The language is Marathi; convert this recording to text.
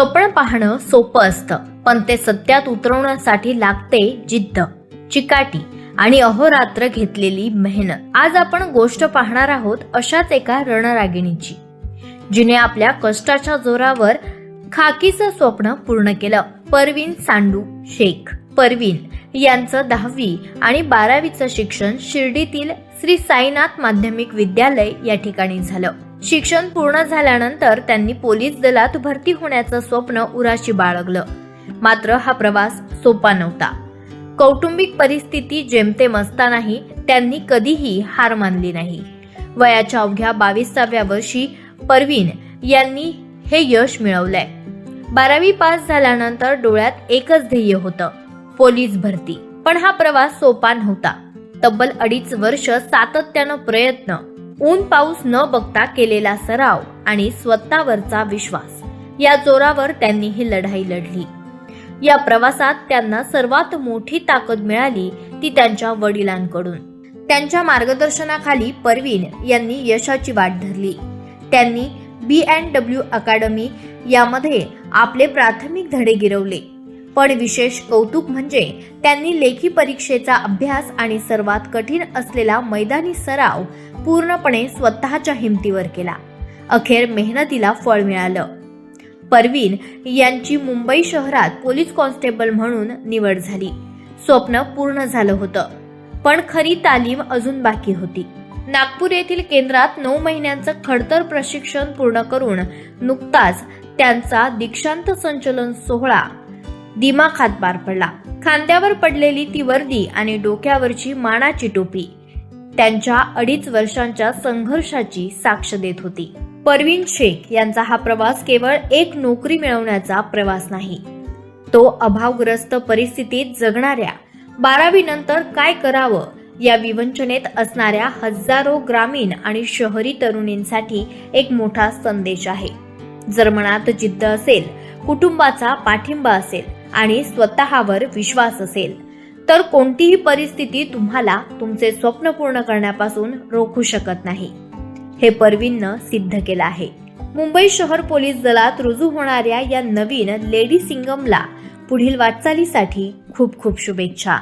स्वप्न पाहणं सोपं असतं, पण ते सत्यात उतरवण्यासाठी लागते जिद्द, चिकाटी आणि अहोरात्र घेतलेली मेहनत। आज आपण गोष्ट पाहणार आहोत अशाच एका रणरागिणीची, जिने आपल्या कष्टाच्या जोरावर खाकीचं स्वप्न पूर्ण केलं। परवीन सांडू शेख। परवीन यांचं 10वी आणि 12वीचं शिक्षण शिर्डीतील श्री साईनाथ माध्यमिक विद्यालय या ठिकाणी झालं। शिक्षण पूर्ण झाल्यानंतर त्यांनी पोलीस दलात भरती होण्याचं स्वप्न उराशी बाळगलं। मात्र हा प्रवास सोपा नव्हता। कौटुंबिक परिस्थिती जेमतेम असतानाही त्यांनी कधीही हार मानली नाही। वयाच्या अवघ्या 22व्या वर्षी परवीन यांनी हे यश मिळवलंय। 12वी पास झाल्यानंतर डोळ्यात एकच ध्येय होतं, पोलीस भरती। पण हा प्रवास सोपा नव्हता। तब्बल 2.5 वर्ष सातत्यानं प्रयत्न, ऊन पाऊस न बघता केलेला सराव आणि स्वतःवरचा विश्वास या जोरावर त्यांनी ही लढाई लढली। या प्रवासात त्यांना सर्वात मोठी ताकद मिळाली ती त्यांच्या वडिलांकडून। त्यांच्या मार्गदर्शनाखाली परवीन यांनी यशाची वाट धरली। त्यांनी B&W अकॅडमी यामध्ये आपले प्राथमिक धडे गिरवले। पण विशेष कौतुक म्हणजे त्यांनी लेखी परीक्षेचा अभ्यास आणि सर्वात कठीण असलेला मैदानी सराव पूर्णपणे स्वतःच्या हिमतीवर केला। अखेर मेहनतीला फळ मिळालं। परवीन यांची मुंबई शहरात पोलीस कॉन्स्टेबल म्हणून निवड झाली। स्वप्न पूर्ण झालं होतं, पण खरी तालीम अजून बाकी होती। नागपूर येथील केंद्रात 9 महिन्यांचं खडतर प्रशिक्षण पूर्ण करून नुकताच त्यांचा दीक्षांत संचलन सोहळा दिमाखात पार पडला। खांद्यावर पडलेली ती वर्दी आणि डोक्यावरची मानाची टोपी त्यांच्या 2.5 वर्षांच्या संघर्षाची साक्ष देत होती। परवीन शेख यांचा हा प्रवास केवळ एक नोकरी मिळवण्याचा प्रवास नाही, तो अभावग्रस्त परिस्थितीत जगणाऱ्या, 12वी नंतर काय करावं या विवंचनेत असणाऱ्या हजारो ग्रामीण आणि शहरी तरुणींसाठी एक मोठा संदेश आहे। जर मनात जिद्द असेल, कुटुंबाचा पाठिंबा असेल आणि स्वतःवर विश्वास असेल, तर कोणतीही परिस्थिती तुम्हाला तुमचे स्वप्न पूर्ण करण्यापासून रोखू शकत नाही। हे परवीननं सिद्ध केलं आहे। मुंबई शहर पोलीस दलात रुजू होणाऱ्या या नवीन लेडी सिंगमला पुढील वाटचालीसाठी खूप खूप शुभेच्छा।